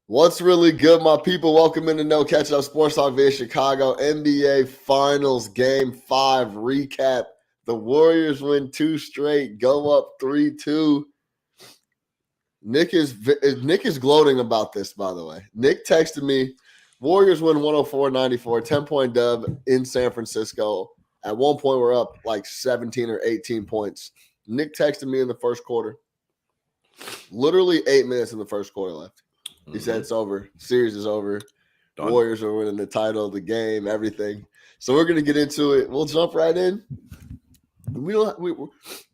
What's really good, my people? Welcome into No Catch Up Sports Talk via Chicago NBA Finals Game 5 recap. The Warriors win 2 straight, go up 3-2. Nick is gloating about this, by the way. Nick texted me, Warriors win 104-94, 10-point dub in San Francisco. At one point, we're up like 17 or 18 points. Nick texted me in the first quarter. Literally 8 minutes in the first quarter left. He said it's over. Series is over. Done. Warriors are winning the title, the game, everything. So we're gonna get into it. We'll jump right in. The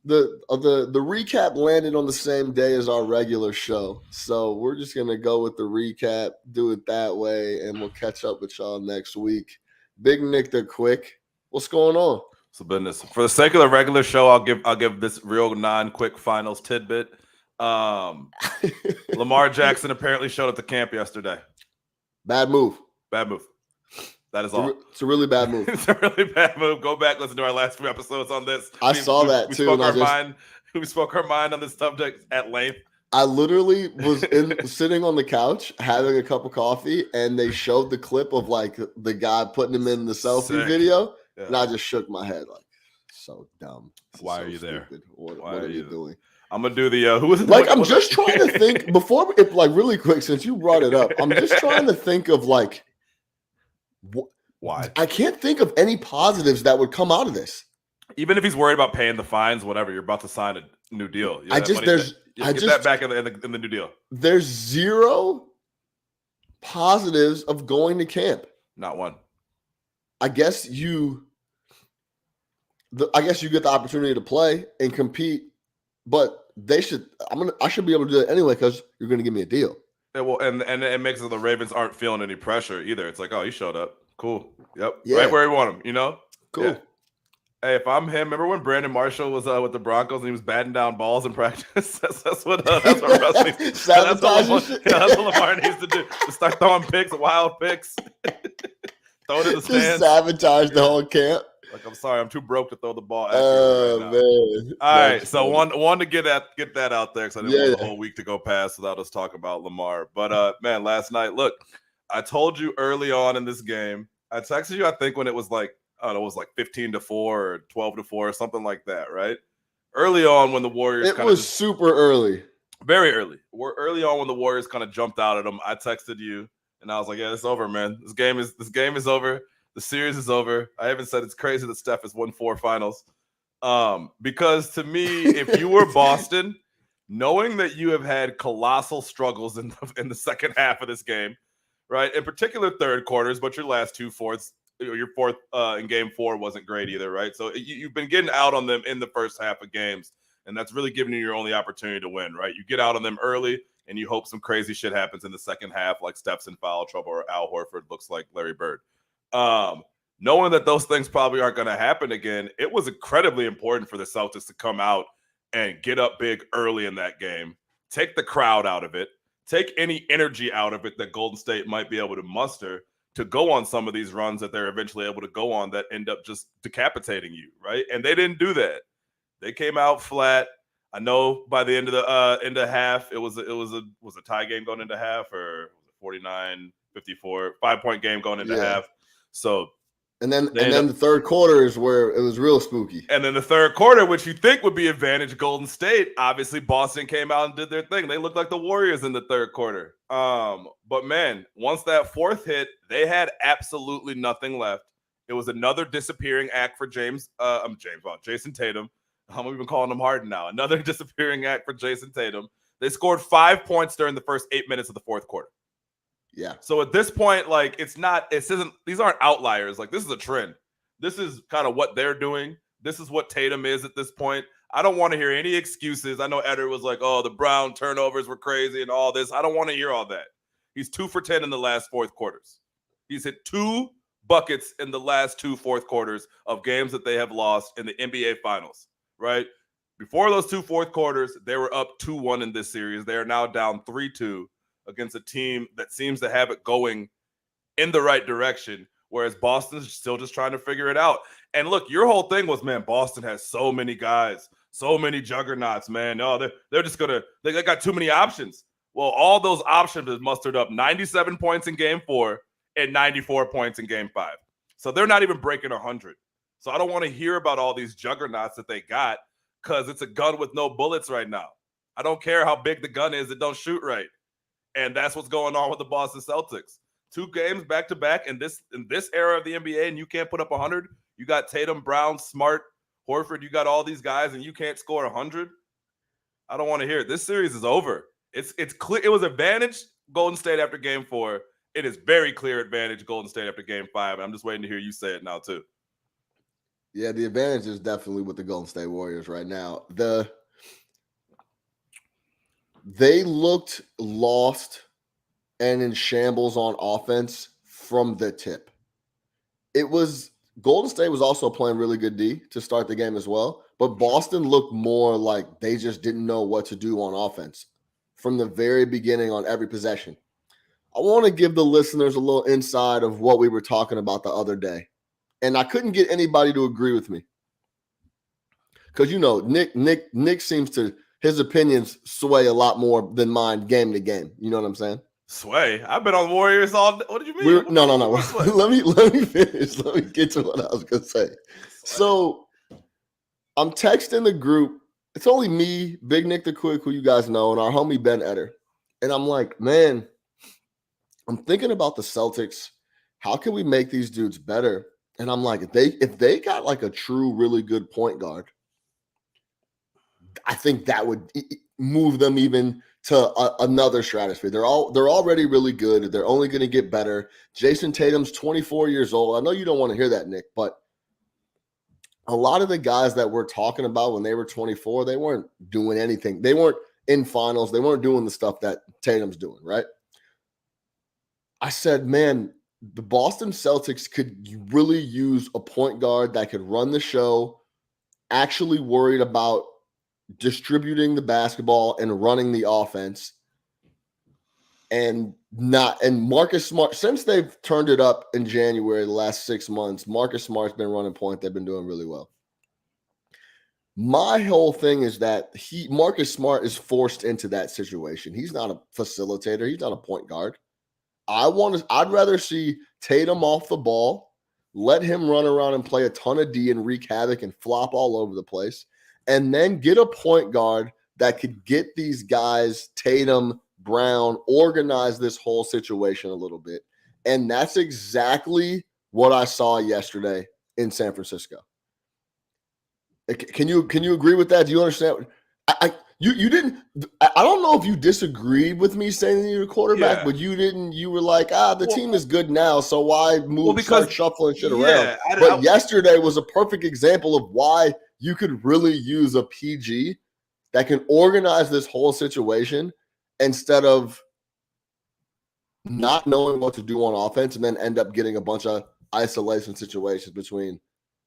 recap landed on the same day as our regular show, so we're just gonna go with the recap, do it that way, and we'll catch up with y'all next week. Big Nick, the quick. What's going on? So business. For the sake of the regular show, I'll give this real non-quick finals tidbit. Lamar Jackson apparently showed up to camp yesterday. Bad move. Bad move. That is all. It's a really bad move. It's a really bad move. Go back, listen to our last few episodes on this. I saw that too. We spoke our mind on this subject at length. I literally was sitting on the couch having a cup of coffee, and they showed the clip of like the guy putting him in the selfie video, and I just shook my head like, so dumb. Why are you there? What are you doing? I'm gonna do the who was it? Like I'm just trying to think before it, like really quick since you brought it up. I'm just trying to think of like why I can't think of any positives that would come out of this. Even if he's worried about paying the fines, whatever, you're about to sign a new deal. Get that back in the new deal. There's zero positives of going to camp. Not one. I guess you get the opportunity to play and compete, but I should be able to do it anyway because you're going to give me a deal. Yeah, well, and it makes it the Ravens aren't feeling any pressure either. It's like, oh, he showed up. Cool. Yep. Yeah. Right where we want him, you know? Cool. Yeah. Hey, if I'm him, remember when Brandon Marshall was with the Broncos and he was batting down balls in practice? that's what wrestling. That's what Lamar needs to do. To start throwing picks, wild picks. Throw it in the stands. Just sabotage the whole camp. Like, I'm sorry, I'm too broke to throw the ball at you right man. All right, so one to get that out there because I didn't want the whole week to go past without us talking about Lamar. But man, last night, look, I told you early on in this game, I texted you, I think when it was like, I don't know, it was like 15-4 or 12-4 or something like that, right? Early on when the Warriors it was super early. Very early. Early on when the Warriors kind of jumped out at them, I texted you and I was like, yeah, it's over, man. This game is over. The series is over. I even said it's crazy that Steph has won 4 finals. Because to me, if you were Boston, knowing that you have had colossal struggles in the second half of this game, right? In particular, third quarters, but your last 2 fourths, your fourth in game 4 wasn't great either, right? So you've been getting out on them in the first half of games, and that's really giving you your only opportunity to win, right? You get out on them early, and you hope some crazy shit happens in the second half, like Steph's in foul trouble or Al Horford looks like Larry Bird. Knowing that those things probably aren't going to happen again, it was incredibly important for the Celtics to come out and get up big early in that game, take the crowd out of it, take any energy out of it that Golden State might be able to muster to go on some of these runs that they're eventually able to go on that end up just decapitating you, right? And they didn't do that. They came out flat. I know by the end of the half, it was a tie game going into half, or was it 49-54, 5-point game going into half. So and then the third quarter is where it was real spooky. And then the third quarter, which you think would be advantage Golden State, obviously Boston came out and did their thing. They looked like the Warriors in the third quarter. But man, once that fourth hit, they had absolutely nothing left. It was another disappearing act for Jason Tatum. We've been calling him Harden now. Another disappearing act for Jason Tatum. They scored 5 points during the first 8 minutes of the fourth quarter. Yeah. So at this point, like these aren't outliers. Like this is a trend. This is kind of what they're doing. This is what Tatum is at this point. I don't want to hear any excuses. I know Eder was like, oh, the Brown turnovers were crazy and all this. I don't want to hear all that. He's 2 for 10 in the last fourth quarters. He's hit 2 buckets in the last 2 fourth quarters of games that they have lost in the NBA Finals, right? Before those 2 fourth quarters, they were up 2-1 in this series. They are now down 3-2. Against a team that seems to have it going in the right direction, whereas Boston's still just trying to figure it out. And look, your whole thing was, man, Boston has so many guys, so many juggernauts, man. Oh, they got too many options. Well, all those options have mustered up 97 points in game 4 and 94 points in game 5. So they're not even breaking 100. So I don't want to hear about all these juggernauts that they got because it's a gun with no bullets right now. I don't care how big the gun is, it don't shoot right. And that's what's going on with the Boston Celtics. 2 games back to back in this era of the NBA, and you can't put up 100. You got Tatum, Brown, Smart, Horford. You got all these guys, and you can't score 100. I don't want to hear it. This series is over. It's clear. It was advantage Golden State after game 4. It is very clear advantage Golden State after game 5. I'm just waiting to hear you say it now too. Yeah, the advantage is definitely with the Golden State Warriors right now. They looked lost and in shambles on offense from the tip. Golden State was also playing really good D to start the game as well, but Boston looked more like they just didn't know what to do on offense from the very beginning on every possession. I want to give the listeners a little insight of what we were talking about the other day. And I couldn't get anybody to agree with me. Because, Nick seems to, his opinions sway a lot more than mine game to game. You know what I'm saying? Sway? I've been on the Warriors all day. What did you mean? No. let me finish. Let me get to what I was going to say. So I'm texting the group. It's only me, Big Nick the Quick, who you guys know, and our homie Ben Eder. And I'm like, man, I'm thinking about the Celtics. How can we make these dudes better? And I'm like, if they got like a true, really good point guard, I think that would move them even to another stratosphere. They're already really good. They're only going to get better. Jason Tatum's 24 years old. I know you don't want to hear that, Nick, but a lot of the guys that we're talking about when they were 24, they weren't doing anything. They weren't in finals. They weren't doing the stuff that Tatum's doing, right? I said, man, the Boston Celtics could really use a point guard that could run the show, actually worried about distributing the basketball and running the offense. And Marcus Smart, since they've turned it up in January, the last 6 months, Marcus Smart's been running point. They've been doing really well. My whole thing is that Marcus Smart is forced into that situation. He's not a facilitator. He's not a point guard. I'd rather see Tatum off the ball, let him run around and play a ton of D and wreak havoc and flop all over the place, and then get a point guard that could get these guys, Tatum, Brown, organize this whole situation a little bit. And that's exactly what I saw yesterday in San Francisco. Can you agree with that? Do you understand? You didn't. I don't know if you disagreed with me saying you're a quarterback, but you didn't. You were like, the team is good now, so why move? Start shuffling shit around. But yesterday was a perfect example of why you could really use a PG that can organize this whole situation instead of not knowing what to do on offense and then end up getting a bunch of isolation situations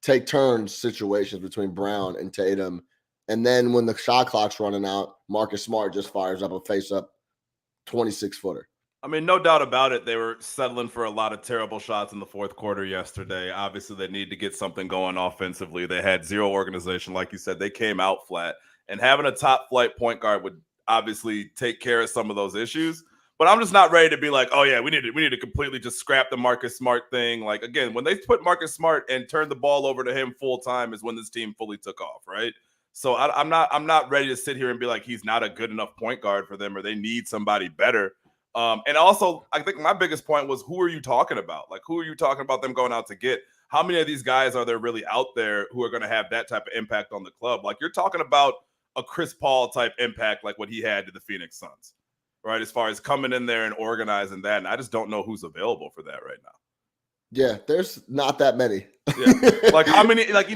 take turns situations between Brown and Tatum. And then when the shot clock's running out, Marcus Smart just fires up a face-up 26-footer. I mean, no doubt about it. They were settling for a lot of terrible shots in the fourth quarter yesterday. Obviously, they need to get something going offensively. They had zero organization. Like you said, they came out flat. And having a top-flight point guard would obviously take care of some of those issues. But I'm just not ready to be like, oh, yeah, we need to completely just scrap the Marcus Smart thing. Like, again, when they put Marcus Smart and turned the ball over to him full time is when this team fully took off, right? So I'm not ready to sit here and be like he's not a good enough point guard for them or they need somebody better. And also, I think my biggest point was, who are you talking about? Like, who are you talking about them going out to get? How many of these guys are there really out there who are going to have that type of impact on the club? Like, you're talking about a Chris Paul type impact like what he had to the Phoenix Suns, right? As far as coming in there and organizing that. And I just don't know who's available for that right now. Yeah, there's not that many. Yeah. Like how many, like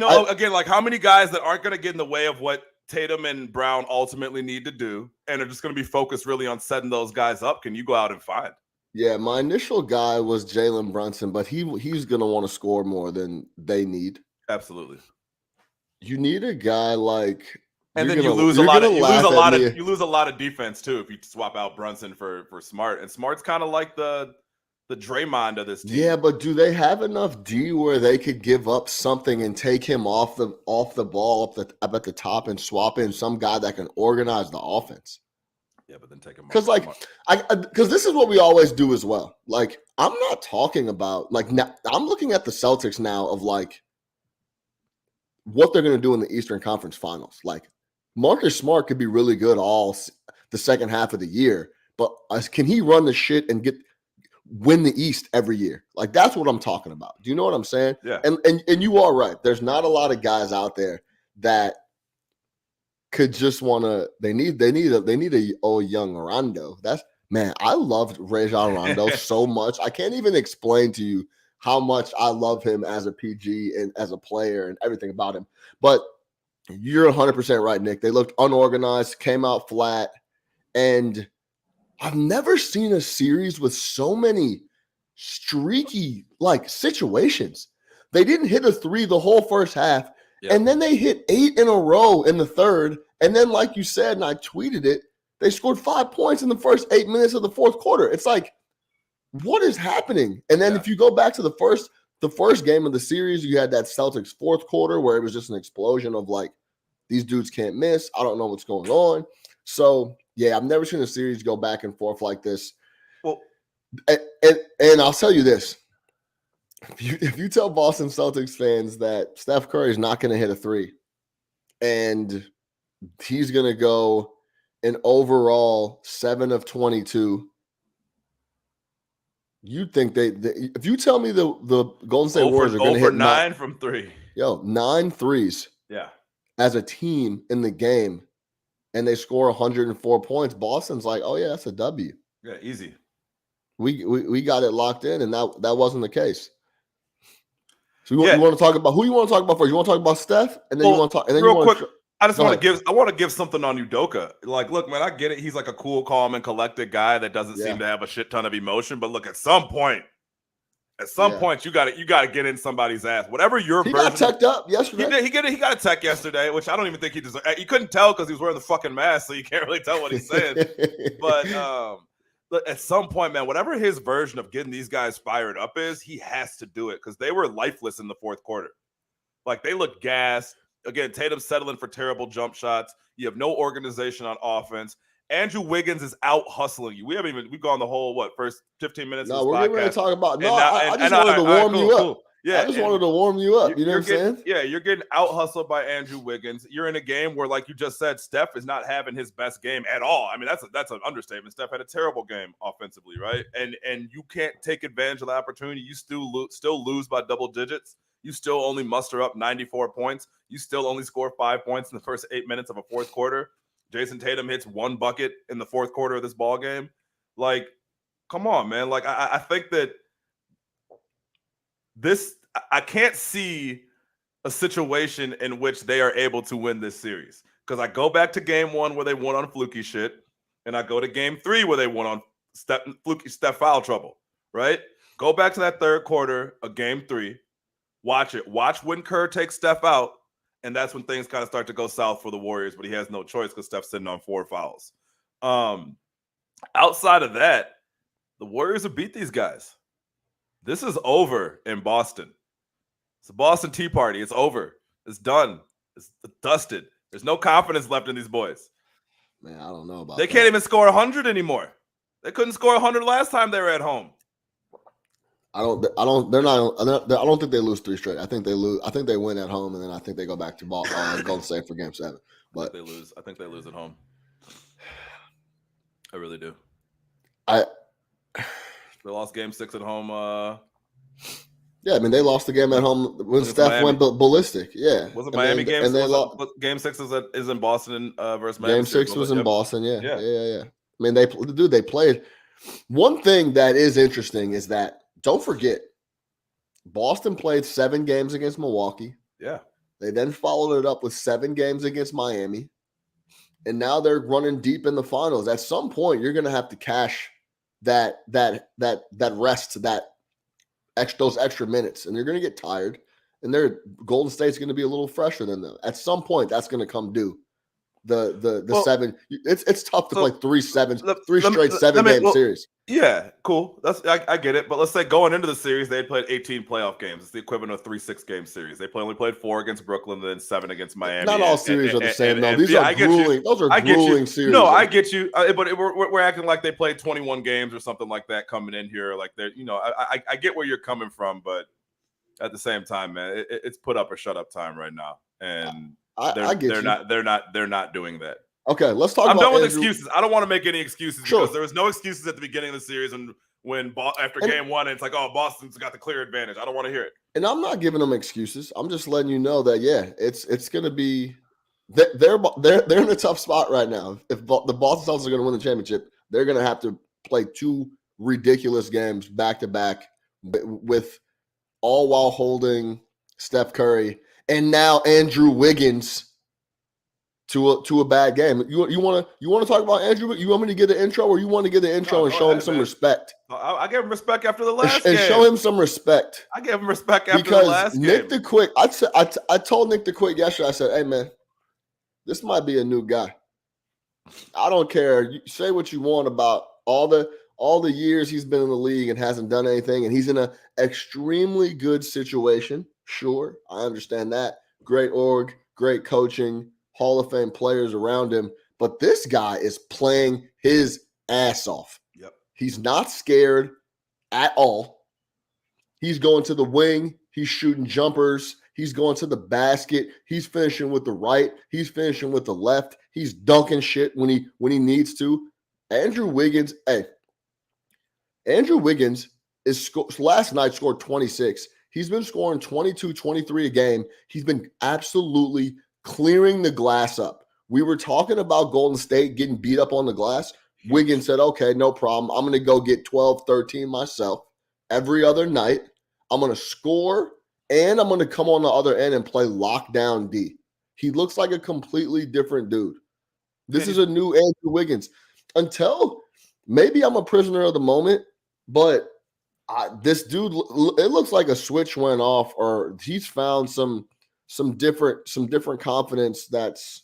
how many guys that aren't going to get in the way of what Tatum and Brown ultimately need to do and are just going to be focused really on setting those guys up, can you go out and find? Yeah, my initial guy was Jalen Brunson, but he's going to want to score more than they need. Absolutely. You need a guy like, and then you lose a lot of defense too if you swap out Brunson for Smart. And Smart's kind of like the Draymond of this team. Yeah, but do they have enough D where they could give up something and take him off the ball up at the top and swap in some guy that can organize the offense? Yeah, but then take him Because because this is what we always do as well. Like, I'm not talking about like now, I'm looking at the Celtics now of like what they're going to do in the Eastern Conference Finals. Like, Marcus Smart could be really good the second half of the year, but can he run the shit and win the East every year? Like, that's what I'm talking about. Do you know what I'm saying? Yeah. And you are right. There's not a lot of guys out there that could just want to. They need a young Rondo. I loved Rajon Rondo so much. I can't even explain to you how much I love him as a PG and as a player and everything about him. But you're 100% right, Nick. They looked unorganized, came out flat, and I've never seen a series with so many streaky like situations. They didn't hit a three the whole first half, and then they hit 8 in a row in the third. And then, like you said, and I tweeted it, they scored 5 points in the first 8 minutes of the fourth quarter. It's like, what is happening? And then if you go back to the first game of the series, you had that Celtics fourth quarter where it was just an explosion of like, these dudes can't miss. I don't know what's going on. So, yeah, I've never seen a series go back and forth like this. Well, and I'll tell you this. If you tell Boston Celtics fans that Steph Curry is not going to hit a three and he's going to go an overall 7 of 22, you'd think if you tell me the Golden State Warriors are going to hit 9 from 3. 9 threes. Yeah. As a team in the game, and they score 104 points, Boston's like, oh yeah, that's a W. Yeah, easy. We got it locked in, and that wasn't the case. So you want to talk about who you want to talk about first? You want to talk about Steph, and then you want to talk. And then real quick, I want to give something on Udoka. Like, look, man, I get it. He's like a cool, calm, and collected guy that doesn't seem to have a shit ton of emotion. But look, at some point, you got to get in somebody's ass. Whatever your he version. Got teched up yesterday. He got a tech yesterday, which I don't even think he deserved. You couldn't tell because he was wearing the fucking mask, so you can't really tell what he's saying. But look, at some point, man, whatever his version of getting these guys fired up is, he has to do it because they were lifeless in the fourth quarter. Like, they looked gassed. Again, Tatum settling for terrible jump shots. You have no organization on offense. Andrew Wiggins is out hustling you. We've gone the whole, first 15 minutes of this we're podcast. getting ready to talk about, I just wanted to warm you up. Cool. Yeah, I just wanted to warm you up. You know what I'm saying? Yeah, you're getting out hustled by Andrew Wiggins. You're in a game where, like you just said, Steph is not having his best game at all. I mean, that's an understatement. Steph had a terrible game offensively, right? And you can't take advantage of the opportunity. You still lose by double digits. You still only muster up 94 points. You still only score 5 points in the first 8 minutes of a fourth quarter. Jason Tatum hits 1 bucket in the fourth quarter of this ball game. Like, come on, man. Like, I think that I can't see a situation in which they are able to win this series. Because I go back to game 1 where they won on fluky shit, and I go to game 3 where they won on fluky Steph foul trouble, right? Go back to that third quarter of game 3. Watch it. Watch when Kerr takes Steph out, and that's when things kind of start to go south for the Warriors, but he has no choice because Steph's sitting on 4 fouls. Outside of that, the Warriors have beat these guys. This is over in Boston. It's a Boston Tea Party. It's over. It's done. It's dusted. There's no confidence left in these boys. Man, I don't know about They can't even score 100 anymore. They couldn't score 100 last time they were at home. I don't think they lose 3 straight. I think they win at home, and then I think they go back to Golden State for game 7. But I think they lose at home. I really do. They lost game 6 at home. Yeah, I mean, they lost the game at home when Steph went ballistic. Yeah. Was it Miami game? And they lost. Game 6 is in Boston versus Miami. Game 6 was in Boston, yeah. I mean, they played. One thing that is interesting is that, don't forget, Boston played 7 games against Milwaukee. Yeah. They then followed it up with 7 games against Miami. And now they're running deep in the finals. At some point, you're going to have to cash that rest, those extra minutes, and they're going to get tired. And Golden State's going to be a little fresher than them. At some point, that's going to come due. the Well, seven. It's tough to so play three straight let me, 7-game well, series. yeah, cool. I get it. But let's say going into the series, they had played 18 playoff games. It's the equivalent of 3 6-game series. They only played 4 against Brooklyn, then 7 against Miami. Not all series are the same, though. These yeah, are grueling. Those are grueling series. No, I get you. But we're acting like they played 21 games or something like that coming in here. Like they're, I get where you're coming from, but at the same time, man, it's put up or shut up time right now, and they're not doing that. Okay, let's talk. I'm done with excuses. I don't want to make any excuses because there was no excuses at the beginning of the series when after game 1, it's like, oh, Boston's got the clear advantage. I don't want to hear it. And I'm not giving them excuses. I'm just letting you know that it's going to be they're in a tough spot right now. If the Boston Celtics are going to win the championship, they're going to have to play 2 ridiculous games back to back with all while holding Steph Curry and now Andrew Wiggins to a bad game. You want to talk about Andrew? You want me to get the intro, or you want to get the intro and show him some respect? I gave him respect after the last and game. Show him some respect. I gave him respect after the last game. Nick the Quick, I told Nick the Quick yesterday. I said, "Hey man, this might be a new guy. I don't care. You say what you want about all the years he's been in the league and hasn't done anything, and he's in an extremely good situation. Sure, I understand that. Great org, great coaching, Hall of Fame players around him. But this guy is playing his ass off. Yep. He's not scared at all. He's going to the wing. He's shooting jumpers. He's going to the basket. He's finishing with the right. He's finishing with the left. He's dunking shit when he needs to. Andrew Wiggins last night scored 26. He's been scoring 22, 23 a game. He's been absolutely clearing the glass up. We were talking about Golden State getting beat up on the glass. Wiggins said, okay, no problem. I'm going to go get 12, 13 myself every other night. I'm going to score, and I'm going to come on the other end and play lockdown D. He looks like a completely different dude. This is a new Andrew Wiggins. Until maybe I'm a prisoner of the moment, but this dude, it looks like a switch went off, or he's found some different confidence that's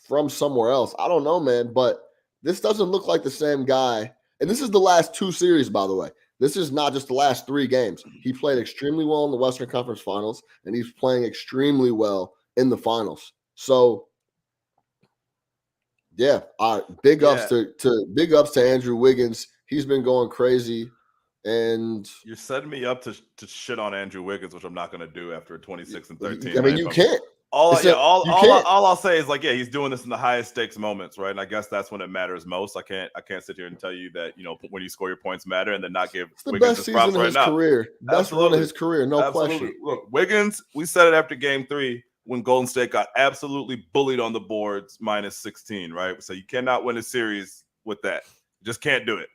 from somewhere else. I don't know, man, but this doesn't look like the same guy. And this is the last 2 series, by the way. This is not just the last 3 games. He played extremely well in the Western Conference Finals, and he's playing extremely well in the finals. So, yeah, big ups to Andrew Wiggins. He's been going crazy. And you're setting me up to shit on Andrew Wiggins, which I'm not going to do after 26 and 13. I mean, you can't. All I'll say is, like, yeah, he's doing this in the highest stakes moments, right? And I guess that's when it matters most. I can't sit here and tell you that, when you score your points matter and then not give Wiggins his props right now. Best run of his career, no question. Look, Wiggins, we said it after game 3 when Golden State got absolutely bullied on the boards, minus 16, right? So you cannot win a series with that. You just can't do it.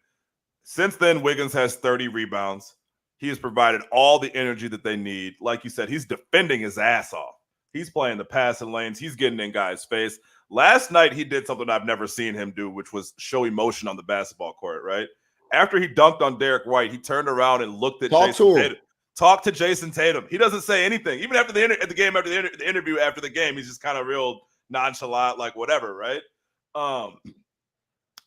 Since then, Wiggins has 30 rebounds. He has provided all the energy that they need. Like you said, he's defending his ass off. He's playing the passing lanes. He's getting in guys' face. Last night, he did something I've never seen him do, which was show emotion on the basketball court, right? After he dunked on Derek White, he turned around and looked at Jason Tatum. Talk to Jason Tatum. He doesn't say anything. Even after the interview after the game, he's just kind of real nonchalant, like whatever, right?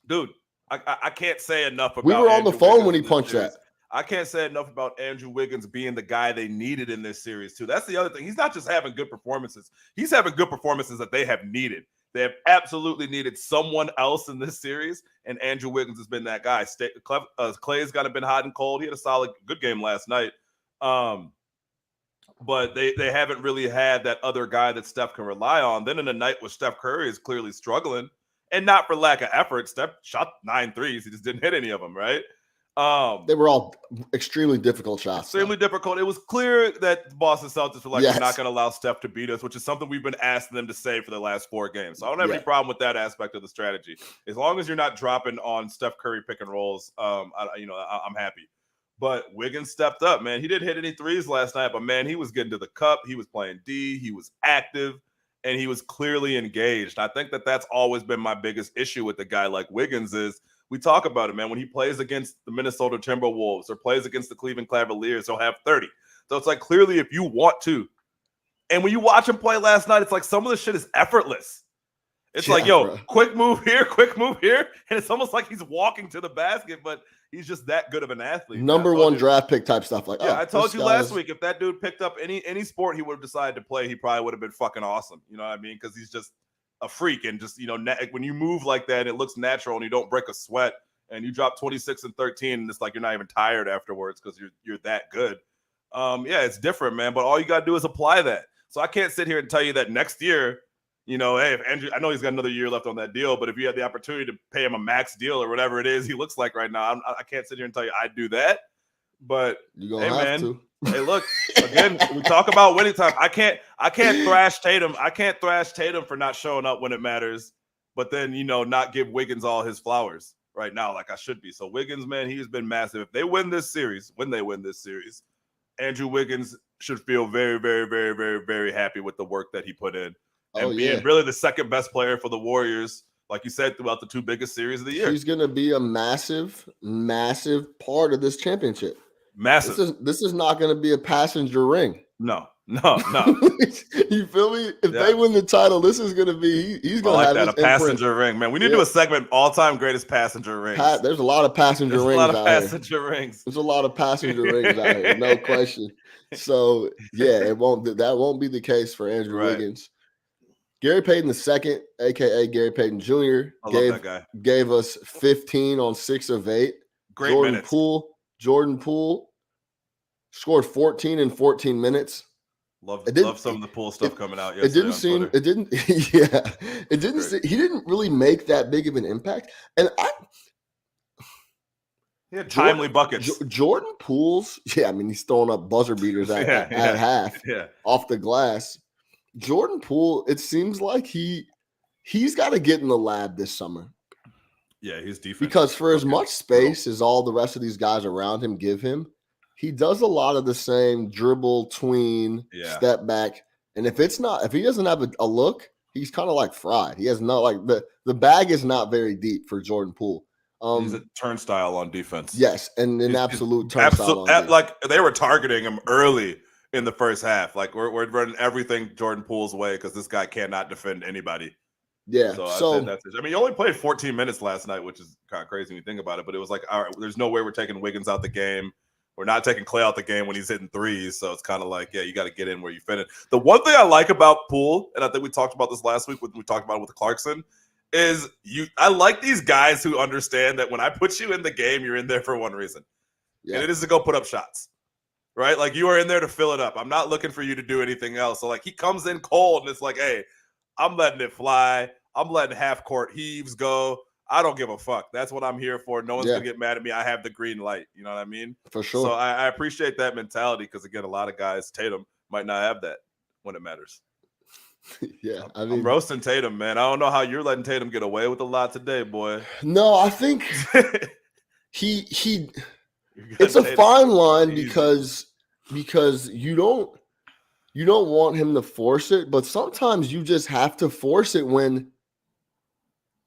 Dude, I can't say enough about. We were on the phone when he punched that. I can't say enough about Andrew Wiggins being the guy they needed in this series, too. That's the other thing. He's not just having good performances. He's having good performances that they have needed. They have absolutely needed someone else in this series, and Andrew Wiggins has been that guy. Clay's kind of been hot and cold. He had a good game last night. But they haven't really had that other guy that Steph can rely on. Then in a night where Steph Curry is clearly struggling, and not for lack of effort, Steph shot 9 threes. He just didn't hit any of them, right? They were all extremely difficult shots. Extremely difficult. It was clear that the Boston Celtics were like, we're not going to allow Steph to beat us, which is something we've been asking them to say for the last 4 games. So I don't have any problem with that aspect of the strategy. As long as you're not dropping on Steph Curry pick and rolls, I'm happy. But Wiggins stepped up, man. He didn't hit any threes last night, but, man, he was getting to the cup. He was playing D. He was active, and he was clearly engaged. I think that's always been my biggest issue with a guy like Wiggins is we talk about it, man. When he plays against the Minnesota Timberwolves or plays against the Cleveland Cavaliers, he'll have 30. So it's like clearly if you want to. And when you watch him play last night, it's like some of the shit is effortless. It's Yeah, like, yo, bro. quick move here, and it's almost like he's walking to the basket, but he's just that good of an athlete. Man. Number one draft pick type stuff. Like, Yeah, oh, I told this you last guy's- week, if that dude picked up any sport he would have decided to play, he probably would have been fucking awesome. You know what I mean? Because he's just a freak, and just when you move like that, it looks natural, and you don't break a sweat, and you drop 26 and 13, and it's like you're not even tired afterwards because you're that good. Yeah, it's different, man. But all you gotta do is apply that. So I can't sit here and tell you that next year, hey, if Andrew, I know he's got another year left on that deal, but if you had the opportunity to pay him a max deal or whatever it is he looks like right now, I can't sit here and tell you I'd do that. But you're hey, gonna have man, to. hey, look, again, we talk about winning time. I can't thrash Tatum. I can't thrash Tatum for not showing up when it matters, but then not give Wiggins all his flowers right now like I should be. So Wiggins, man, he's been massive. If they win this series, Andrew Wiggins should feel very, very, very, very, very happy with the work that he put in and being really the second best player for the Warriors, like you said, throughout the two biggest series of the year. He's going to be a massive, massive part of this championship. Massive. This is not going to be a passenger ring. No. You feel me? If they win the title, this is going to be he's going to have that, a passenger ring, man. We need to do a segment, all-time greatest passenger rings. There's a lot of passenger rings. There's a lot of passenger rings out here, no question. So yeah, that won't be the case for Andrew Wiggins. Gary Payton II, aka Gary Payton Jr., gave us 15 on 6 of 8. Great minutes. Jordan Poole scored 14 in 14 minutes. Love some of the Poole stuff coming out yesterday. He didn't really make that big of an impact. And he had timely buckets. Jordan Poole's, he's throwing up buzzer beaters at half off the glass. Jordan Poole, it seems like he's got to get in the lab this summer. Yeah, he's defensive. Because for as much space as all the rest of these guys around him give him, he does a lot of the same dribble, tween, step back. And if he doesn't have a look, he's kind of like fried. He has the bag is not very deep for Jordan Poole. He's a turnstile on defense. Yes, and an absolute turnstile. Like they were targeting him early in the first half. Like we're running everything Jordan Poole's way because this guy cannot defend anybody. Yeah. So he only played 14 minutes last night, which is kind of crazy when you think about it. But it was like, all right, there's no way we're taking Wiggins out the game. We're not taking Clay out the game when he's hitting threes. So it's kind of like, you got to get in where you fit in. The one thing I like about Poole, and I think we talked about this last week when we talked about it with Clarkson, is I like these guys who understand that when I put you in the game, you're in there for one reason. Yeah. And it is to go put up shots. Right? Like you are in there to fill it up. I'm not looking for you to do anything else. So like he comes in cold and it's like, hey, I'm letting it fly. I'm letting half court heaves go. I don't give a fuck. That's what I'm here for. No one's going to get mad at me. I have the green light. You know what I mean? For sure. So I appreciate that mentality because, again, a lot of guys, Tatum, might not have that when it matters. Yeah. I'm roasting Tatum, man. I don't know how you're letting Tatum get away with a lot today, boy. No, I think it's a fine line because you don't want him to force it, but sometimes you just have to force it when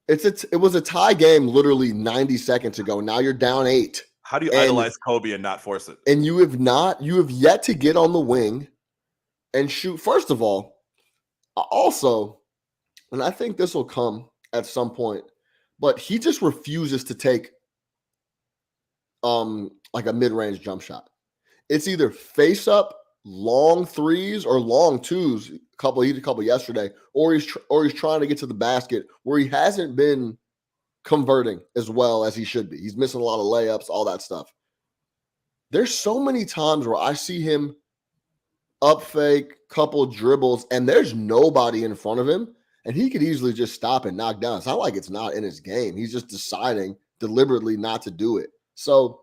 it was a tie game literally 90 seconds ago. Now you're down 8. How do you idolize Kobe and not force it? And you have yet to get on the wing and shoot. First of all, also, and I think this will come at some point, but he just refuses to take like a mid-range jump shot. It's either face up long threes or long twos. He did a couple yesterday, or he's trying to get to the basket where he hasn't been converting as well as he should be. He's missing a lot of layups, all that stuff. There's so many times where I see him up fake, couple dribbles, and there's nobody in front of him, and he could easily just stop and knock down. It's not like it's not in his game. He's just deciding deliberately not to do it. So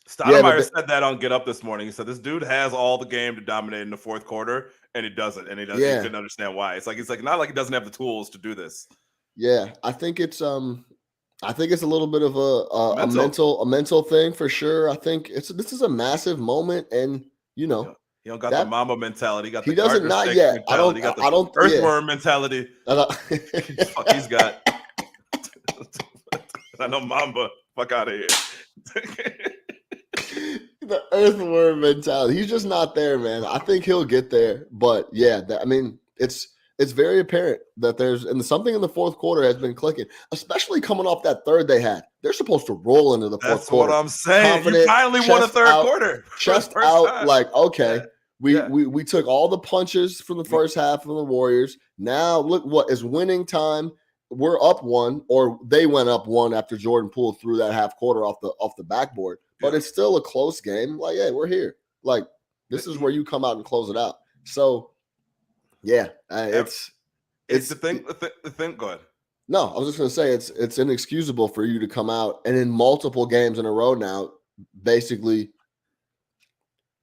Stoudemire said that on Get Up this morning. He said this dude has all the game to dominate in the fourth quarter, and he doesn't. And he doesn't. He couldn't understand why. It's like not like he doesn't have the tools to do this. Yeah, I think it's a little bit of a mental thing for sure. I think this is a massive moment, and he don't got the Mamba mentality. He doesn't not yet. I don't earthworm mentality. Fuck, he's got. I know Mamba. Fuck out of here. The earthworm mentality. He's just not there, man. I think he'll get there, but yeah, it's it's very apparent that there's something in the fourth quarter has been clicking, especially coming off that third they had. They're supposed to roll into the fourth That's quarter. what I'm saying. Confident, You finally won a third out, quarter. Chest out, time. like, okay, Yeah. we took all the punches from the first half of the Warriors. Now look what is winning time. We're up one, or they went up one after Jordan Poole threw that half quarter off the backboard. But it's still a close game. Like, hey, we're here. Like, this is where you come out and close it out. So, yeah, it's the thing. The thing. Go ahead. No, I was just going to say it's inexcusable for you to come out and in multiple games in a row now, basically,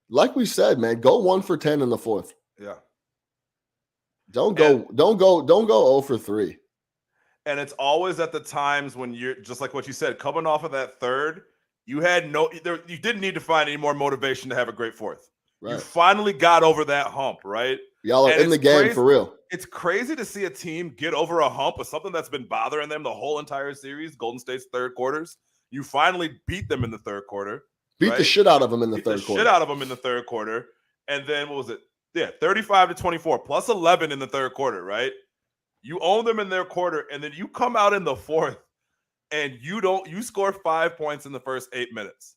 like we said, man, go 1 for 10 in the fourth. Yeah. Don't go 0 for 3. And it's always at the times when you're just like what you said, coming off of that third, you didn't need to find any more motivation to have a great fourth. Right. You finally got over that hump, right? Y'all are in the game for real. It's crazy to see a team get over a hump of something that's been bothering them the whole entire series, Golden State's third quarters. You finally beat them in the third quarter. Beat the shit out of them in the third quarter. Shit out of them in the third quarter. And then what was it? Yeah, 35-24, plus 11 in the third quarter, right? You own them in their quarter, and then you come out in the fourth and you score 5 points in the first 8 minutes.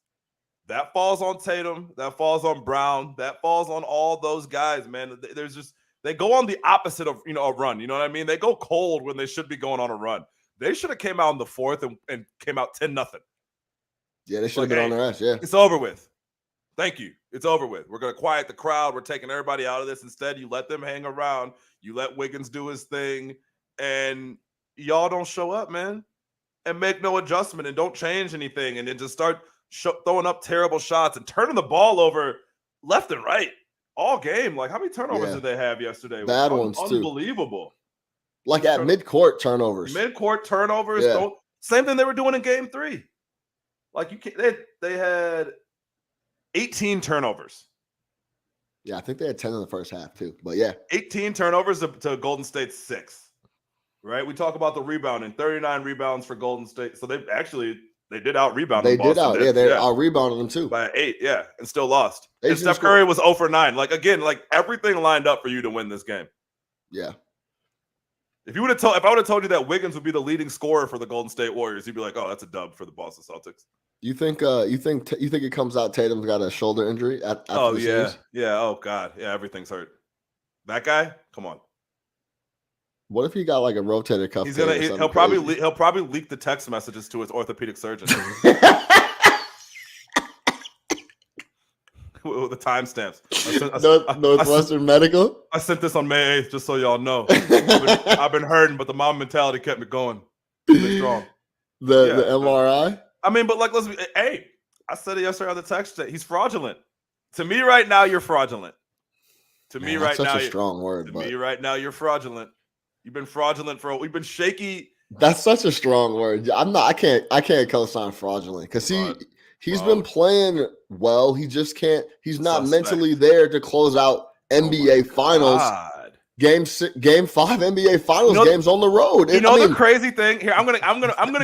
That falls on Tatum. That falls on Brown. That falls on all those guys, man. They go on the opposite of, a run. You know what I mean? They go cold when they should be going on a run. They should have came out in the fourth and came out 10-0. Yeah, they should have been on their ass. Yeah. It's over with. Thank you. It's over with. We're going to quiet the crowd. We're taking everybody out of this. Instead, you let them hang around. You let Wiggins do his thing. And y'all don't show up, man. And make no adjustment and don't change anything. And then just start throwing up terrible shots and turning the ball over left and right all game. Like, how many turnovers did they have yesterday? Bad ones, too. Unbelievable. Like at mid-court turnovers. Mid-court turnovers. Yeah. Same thing they were doing in game 3. Like, you can't. They had 18 turnovers. Yeah, I think they had 10 in the first half, too. But, yeah. 18 turnovers to Golden State's 6. Right? We talk about the rebounding. 39 rebounds for Golden State. So they did out-rebound them. They out-rebounded them, too. By 8, and still lost. And Steph Curry was 0 for 9. Like, again, everything lined up for you to win this game. Yeah. If I would have told you that Wiggins would be the leading scorer for the Golden State Warriors, you'd be like, "Oh, that's a dub for the Boston Celtics." You think it comes out Tatum's got a shoulder injury after the series? Yeah. Oh God, yeah, everything's hurt. That guy, come on. What if he got like a rotator cuff? He'll probably leak the text messages to his orthopedic surgeon. With the timestamps. Northwestern Medical. I sent this on May 8th, just so y'all know. I've been hurting, but the mom mentality kept me going. Stay strong. The MRI. I mean, but I said it yesterday on the text chat. He's fraudulent. To me, right now, you're fraudulent. Me right now, you're fraudulent. You've been fraudulent we've been shaky. That's such a strong word. I can't co-sign fraudulent because he's been playing well. He just can't. He's not mentally there to close out NBA Finals. Game 5 NBA Finals games on the road. The crazy thing here. I'm gonna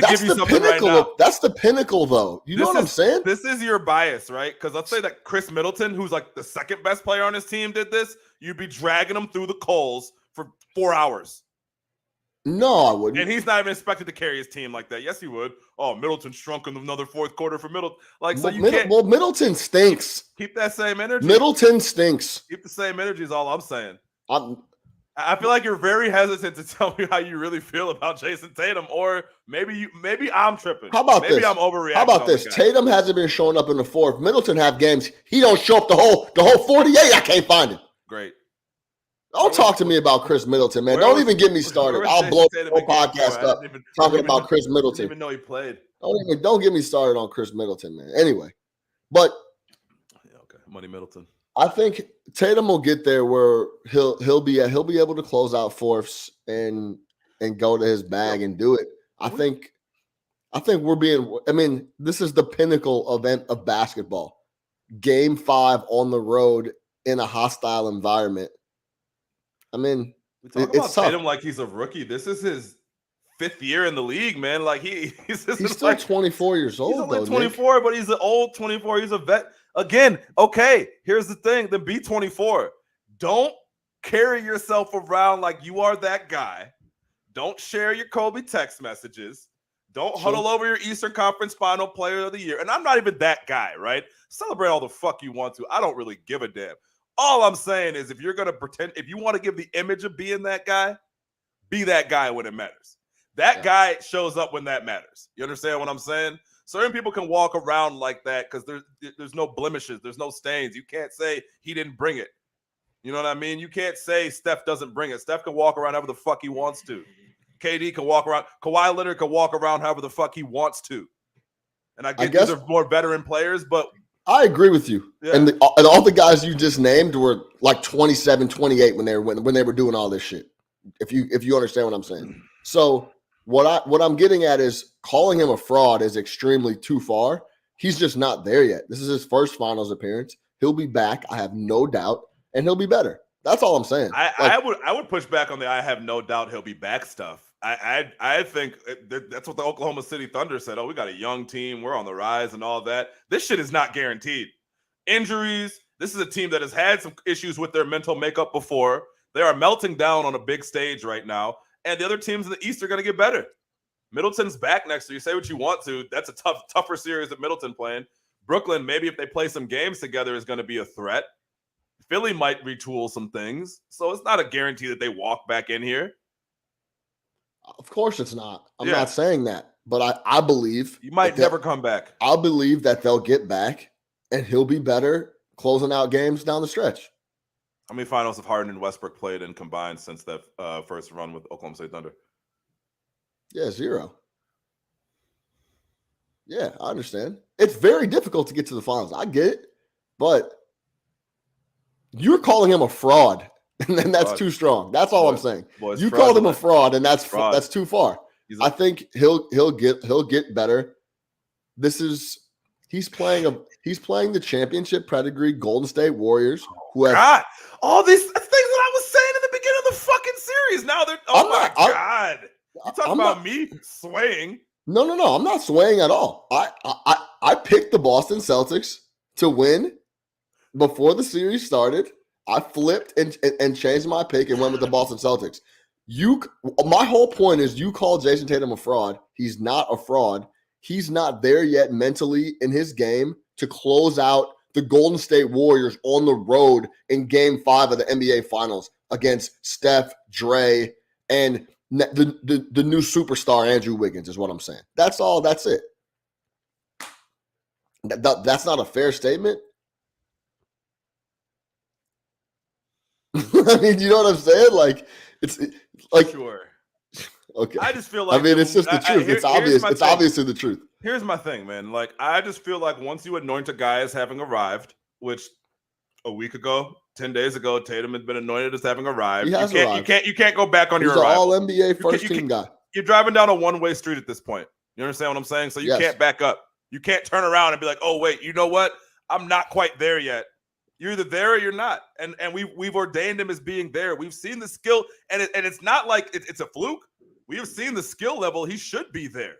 give you something right now. That's the pinnacle, though. You know what I'm saying? This is your bias, right? Because let's say that Chris Middleton, who's like the second best player on his team, did this. You'd be dragging him through the coals for 4 hours. No, I wouldn't. And he's not even expected to carry his team like that. Yes, he would. Oh, Middleton shrunk in another fourth quarter for Middleton. Middleton stinks. Keep that same energy. Middleton stinks. Keep the same energy is all I'm saying. I feel like you're very hesitant to tell me how you really feel about Jason Tatum, or maybe I'm tripping. How about maybe I'm overreacting. How about this? Tatum hasn't been showing up in the fourth. Middleton have games he don't show up the whole 48. I can't find him. Great. Don't talk to me about Chris Middleton, man. Don't even get me started. I'll blow the whole podcast up talking about Chris Middleton. I didn't even know he played. Don't get me started on Chris Middleton, man. Anyway, but Money Middleton. I think Tatum will get there where he'll be able to close out fourths and go to his bag and do it. I think this is the pinnacle event of basketball. Game 5 on the road in a hostile environment. We talk about Tatum like he's a rookie. This is his 5th year in the league, man. Like he's still 24 years old. He's only 24, Nick. But he's an old 24. He's a vet. Again, okay, here's the thing. The B24. Don't carry yourself around like you are that guy. Don't share your Kobe text messages. Don't huddle over your Eastern Conference Final Player of the Year. And I'm not even that guy, right? Celebrate all the fuck you want to. I don't really give a damn. All I'm saying is if you're going to pretend, if you want to give the image of being that guy, be that guy when it matters. That guy shows up when that matters. You understand what I'm saying? Certain people can walk around like that because there's no blemishes. There's no stains. You can't say he didn't bring it. You know what I mean? You can't say Steph doesn't bring it. Steph can walk around however the fuck he wants to. KD can walk around. Kawhi Leonard can walk around however the fuck he wants to. And I guess these are more veteran players, but I agree with you. Yeah. And all the guys you just named were like 27, 28 when they were doing all this shit. If you understand what I'm saying. So what I'm getting at is calling him a fraud is extremely too far. He's just not there yet. This is his first finals appearance. He'll be back, I have no doubt, and he'll be better. That's all I'm saying. I would push back on the I have no doubt he'll be back stuff. I think that's what the Oklahoma City Thunder said. Oh, we got a young team. We're on the rise and all that. This shit is not guaranteed. Injuries. This is a team that has had some issues with their mental makeup before. They are melting down on a big stage right now. And the other teams in the East are going to get better. Middleton's back next year. You say what you want to. That's a tougher series that Middleton playing. Brooklyn, maybe if they play some games together, is going to be a threat. Philly might retool some things. So it's not a guarantee that they walk back in here. Of course it's not. I'm not saying that. But I believe. You might never come back. I believe that they'll get back and he'll be better closing out games down the stretch. How many finals have Harden and Westbrook played and combined since that first run with Oklahoma State Thunder? Yeah, 0. Yeah, I understand. It's very difficult to get to the finals. I get it. But you're calling him a fraud. And then that's too strong. That's all I'm saying. You called him a fraud, and that's too far. I think he'll get better. He's playing the championship pedigree Golden State Warriors. All these things that I was saying in the beginning of the fucking series. Now they're God. You talking about me swaying? No. I'm not swaying at all. I picked the Boston Celtics to win before the series started. I flipped and changed my pick and went with the Boston Celtics. My whole point is you call Jason Tatum a fraud. He's not a fraud. He's not there yet mentally in his game to close out the Golden State Warriors on the road in Game 5 of the NBA Finals against Steph, Dre, and the new superstar Andrew Wiggins is what I'm saying. That's all. That's it. That's not a fair statement. I mean, you know what I'm saying? Like, it's like sure. Okay. I just feel like it's just the truth. It's obvious. It's obviously the truth. Here's my thing, man. Like, I just feel like once you anoint a guy as having arrived, which a week ago, 10 days ago, Tatum had been anointed as having arrived. You can't go back on your arrival. He's an all-NBA first-team guy. You're driving down a one-way street at this point. You understand what I'm saying? So you can't back up. You can't turn around and be like, oh, wait, you know what? I'm not quite there yet. You're either there or you're not. And we've ordained him as being there. We've seen the skill, and it's not like it's a fluke. We have seen the skill level. He should be there,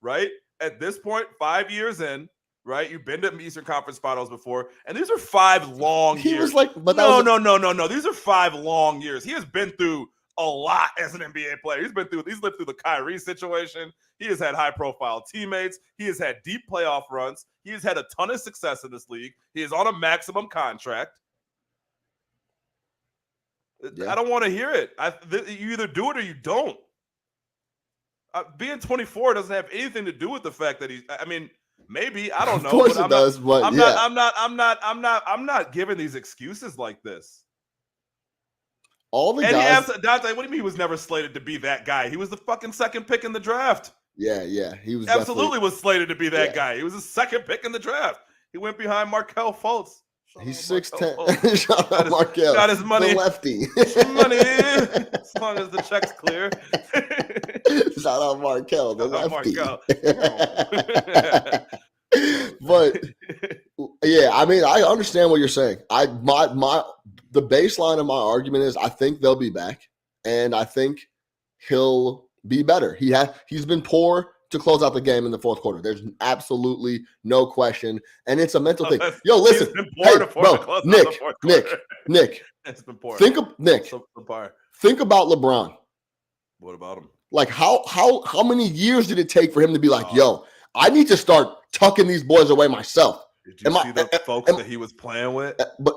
right? At this point, 5 years in, right? You've been to Eastern Conference Finals before, and these are 5 long years. He was like, but no. These are 5 long years. He has been through a lot as an NBA player. He's lived through the Kyrie situation. He has had high-profile teammates. He has had deep playoff runs. He has had a ton of success in this league. He is on a maximum contract. Yeah. I don't want to hear it. You either do it or you don't. Being 24 doesn't have anything to do with the fact that maybe I don't know. Of course it does, but I'm not giving these excuses like this. All the guys. Dante, what do you mean he was never slated to be that guy? He was the fucking second pick in the draft. Yeah, he was absolutely was slated to be that guy. He was the second pick in the draft. He went behind Markelle Fultz. He's 6'10". Shout out Markelle. Got his money. The lefty. Money. As long as the check's clear. Shout out Markelle, the lefty. But yeah, I mean, I understand what you're saying. The baseline of my argument is I think they'll be back, and I think he'll be better. He's been poor to close out the game in the fourth quarter. There's absolutely no question. And it's a mental thing. He's Yo, listen. been poor Hey, to bro, close out Nick, the fourth Nick, quarter. Nick. It's been poor. Think about LeBron. What about him? Like how many years did it take for him to be like, yo, I need to start tucking these boys away myself? Did you see the folks that he was playing with? But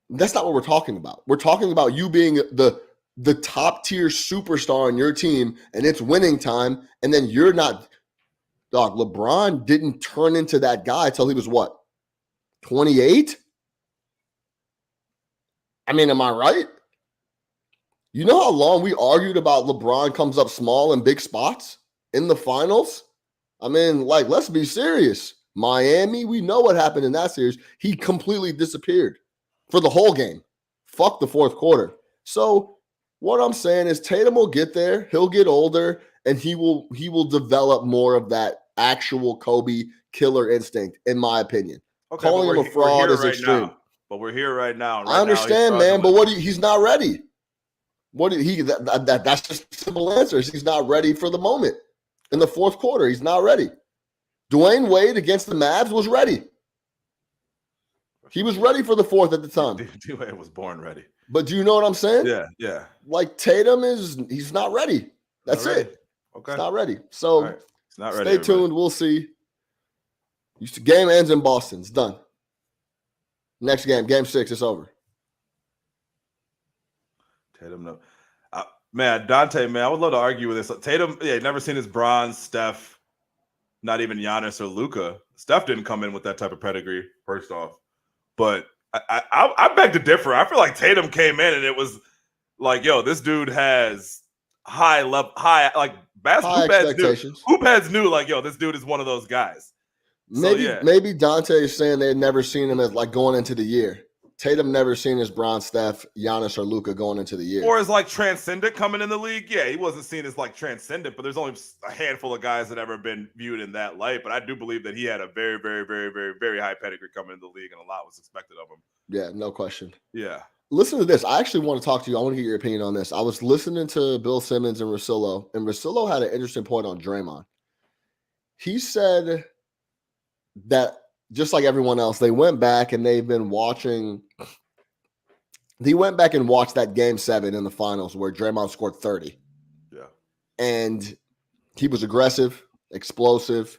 that's not what we're talking about. We're talking about you being the top tier superstar on your team, and it's winning time, and then you're not. Dog, LeBron didn't turn into that guy till he was what, 28? I mean, am I right? You know how long we argued about LeBron comes up small in big spots in the finals? I mean, like, let's be serious. Miami, we know what happened in that series. He completely disappeared for the whole game. Fuck the fourth quarter. So what I'm saying is Tatum will get there. He'll get older, and he will develop more of that actual Kobe killer instinct, in my opinion. Okay, calling him a fraud is right extreme. Now. But we're here right now. I understand, man. But he's not ready. That's just a simple answer. He's not ready for the moment. In the fourth quarter, he's not ready. Dwayne Wade against the Mavs was ready. He was ready for the fourth at the time. Dwayne was born ready. But do you know what I'm saying? Yeah. Like Tatum he's not ready. That's not ready. it. Okay. He's not ready. So right. It's not ready, stay tuned. We'll see. Game ends in Boston. It's done. Next game 6, it's over. Tatum, no. Man, Dante, man, I would love to argue with this. Tatum, never seen his Bronze, Steph, not even Giannis or Luka. Steph didn't come in with that type of pedigree, first off. But I beg to differ. I feel like Tatum came in and it was like, yo, this dude has high expectations. Hoop heads knew, like, yo, this dude is one of those guys. Maybe Dante is saying they'd never seen him as like going into the year. Tatum never seen his Bron, Steph, Giannis, or Luka going into the year. Or as like transcendent coming in the league. Yeah, he wasn't seen as like transcendent, but there's only a handful of guys that ever been viewed in that light. But I do believe that he had a very, very, very, very, very high pedigree coming in the league, and a lot was expected of him. Yeah, no question. Yeah. Listen to this. I actually want to talk to you. I want to get your opinion on this. I was listening to Bill Simmons and Russillo had an interesting point on Draymond. He said that just like everyone else, they went back and they've been watching. He went back and watched that game 7 in the finals where Draymond scored 30. Yeah. And he was aggressive, explosive.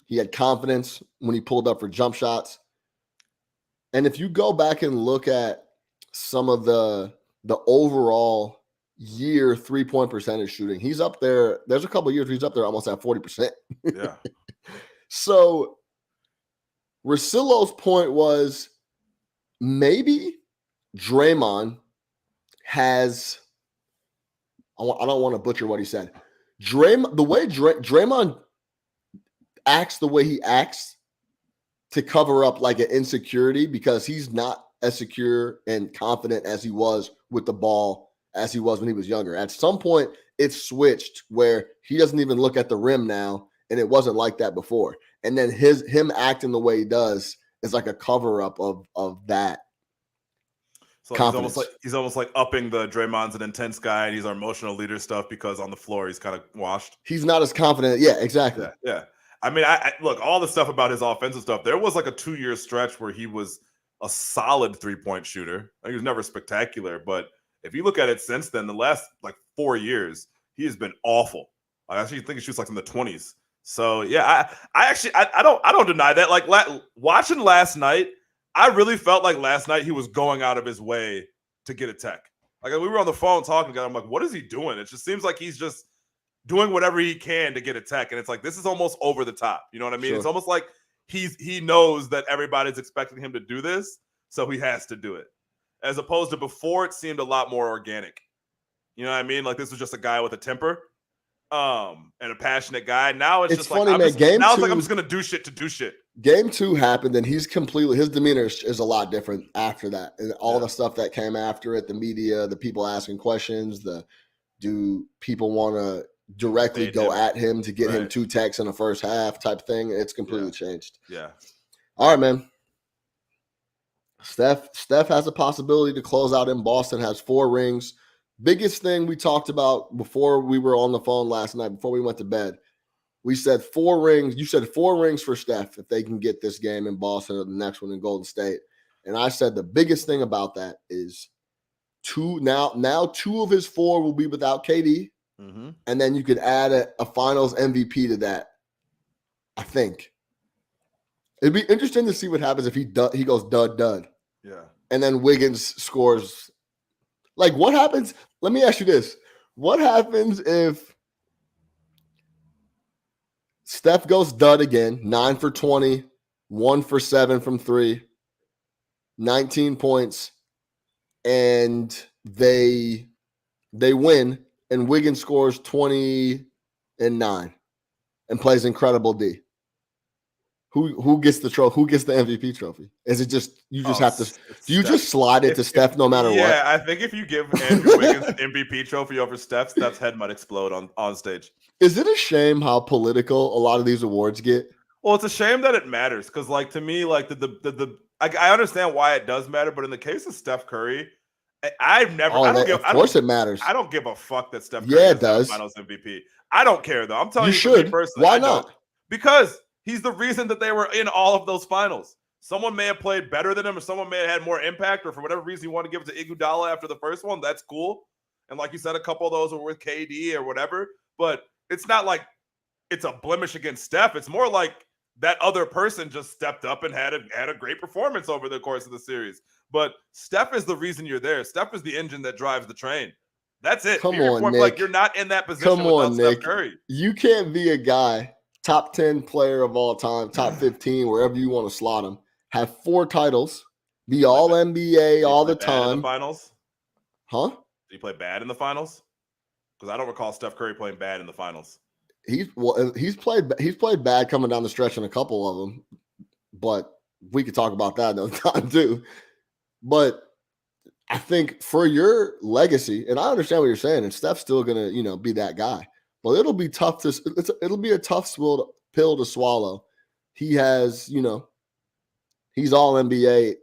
He had confidence when he pulled up for jump shots. And if you go back and look at some of the overall year 3-point percentage shooting, he's up there. There's a couple of years where he's up there almost at 40%. Yeah. So Russillo's point was maybe Draymond has, I don't want to butcher what he said. The way Draymond acts the way he acts to cover up like an insecurity because he's not as secure and confident as he was with the ball as he was when he was younger. At some point, it's switched where he doesn't even look at the rim now, and it wasn't like that before. And then him acting the way he does is like a cover up of that. So he's almost like upping the Draymond's an intense guy and he's our emotional leader stuff because on the floor he's kind of washed. He's not as confident. Yeah, exactly. Yeah. I mean, I look, all the stuff about his offensive stuff. There was like a 2-year stretch where he was a solid 3-point shooter. He was never spectacular, but if you look at it since then, the last like 4 years, he has been awful. I actually think he shoots like in the 20s. So yeah, I don't deny that. Like watching last night, I really felt like last night he was going out of his way to get a tech. Like we were on the phone talking together. I'm like, what is he doing? It just seems like he's just doing whatever he can to get a tech. And it's like, this is almost over the top. You know what I mean? Sure. It's almost like he knows that everybody's expecting him to do this, so he has to do it. As opposed to before, it seemed a lot more organic. You know what I mean? Like this was just a guy with a temper. And a passionate guy. Now it's just funny, like man. I'm just gonna do shit to do shit. Game 2 happened, and his demeanor is a lot different after that, and all the stuff that came after it, the media, the people asking questions, do people want to directly go at him to get him 2 techs in the first half type thing? It's completely changed. Yeah. All right, man. Steph has a possibility to close out in Boston. Has 4 rings. Biggest thing we talked about before we were on the phone last night, before we went to bed, We said 4 rings. You said 4 rings for Steph if they can get this game in Boston or the next one in Golden State. And I said the biggest thing about that is now 2 of his 4 will be without KD. Mm-hmm. And then you could add a finals MVP to that, I think. It'd be interesting to see what happens if he goes dud. Yeah. And then Wiggins scores. Like, what happens? Let me ask you this. What happens if Steph goes dud again, 9 for 20, 1 for 7 from 3, 19 points, and they win, and Wiggins scores 20 and 9 and plays incredible D? Who gets the trophy? Who gets the MVP trophy? Is it just you just have to? Do you just slide it to Steph no matter what? Yeah, I think if you give Andrew Wiggins MVP trophy over Steph's head might explode on stage. Is it a shame how political a lot of these awards get? Well, it's a shame that it matters because, like, to me, like I understand why it does matter, but in the case of Steph Curry, I've never. Of course, it matters. I don't give a fuck that Steph Curry it does. Finals MVP. I don't care though. I'm telling you, should. Personally, why not? Because he's the reason that they were in all of those finals. Someone may have played better than him, or someone may have had more impact, or for whatever reason you want to give it to Iguodala after the first one. That's cool. And like you said, a couple of those were with KD or whatever. But it's not like it's a blemish against Steph. It's more like that other person just stepped up and had a great performance over the course of the series. But Steph is the reason you're there. Steph is the engine that drives the train. That's it. Come on, Nick. Like, you're not in that position without Steph Curry. You can't be a guy, top 10 player of all time, top 15, wherever you want to slot him, have 4 titles, be all NBA all the time. In the finals? Huh? Did he play bad in the finals? Because I don't recall Steph Curry playing bad in the finals. He's played bad coming down the stretch in a couple of them, but we could talk about that another time too. But I think for your legacy, and I understand what you're saying, and Steph's still gonna, be that guy. But it'll be tough it'll be a tough pill to swallow. He has, he's all NBA,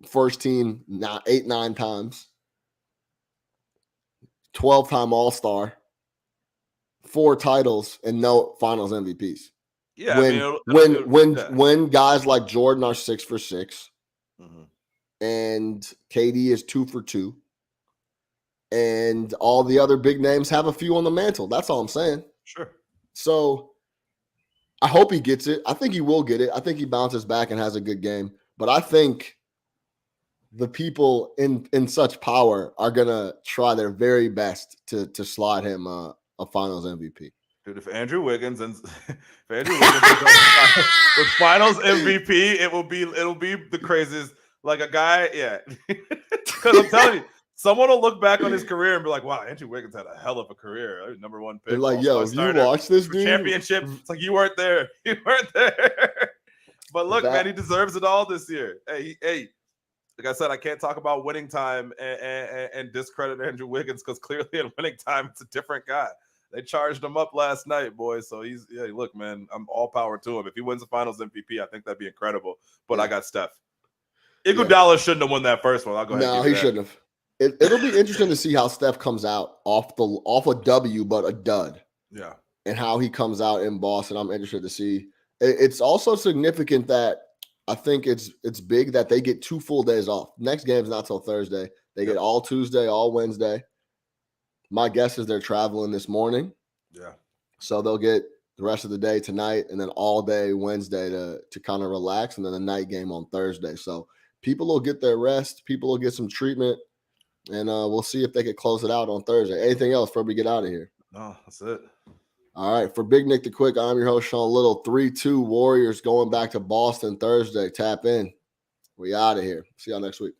first team 8-9 times, 12-time All-Star, 4 titles, and no Finals MVPs. Yeah, when guys like Jordan are 6 for 6, and KD is 2 for 2, and all the other big names have a few on the mantle. That's all I'm saying. Sure. So I hope he gets it. I think he will get it. I think he bounces back and has a good game. But I think the people in such power are gonna try their very best to slide him a Finals MVP. Dude, if Andrew Wiggins is the Finals MVP, it'll be the craziest. Like a guy, yeah. Because I'm telling you, someone will look back on his career and be like, "Wow, Andrew Wiggins had a hell of a career. Number 1 pick." They're like, "Yo, if you watch this dude, championship." It's like you weren't there. You weren't there. But look, man, he deserves it all this year. Hey, like I said, I can't talk about winning time and discredit Andrew Wiggins because clearly in winning time, it's a different guy. They charged him up last night, boys. So look, man, I'm all power to him. If he wins the Finals MVP, I think that'd be incredible. But I got Steph. Iguodala shouldn't have won that first one. I'll go ahead. No, he shouldn't have. It'll be interesting to see how Steph comes out off a W, but a dud. Yeah. And how he comes out in Boston. I'm interested to see. It's also significant that I think it's big that they get 2 full days off. Next game's not till Thursday. They get all Tuesday, all Wednesday. My guess is they're traveling this morning. Yeah. So they'll get the rest of the day tonight and then all day Wednesday to kind of relax, and then the night game on Thursday. So people will get their rest. People will get some treatment, and we'll see if they can close it out on Thursday. Anything else before we get out of here? No, that's it. All right. For Big Nick the Quick, I'm your host, Sean Little. 3-2 Warriors going back to Boston Thursday. Tap in. We out of here. See y'all next week.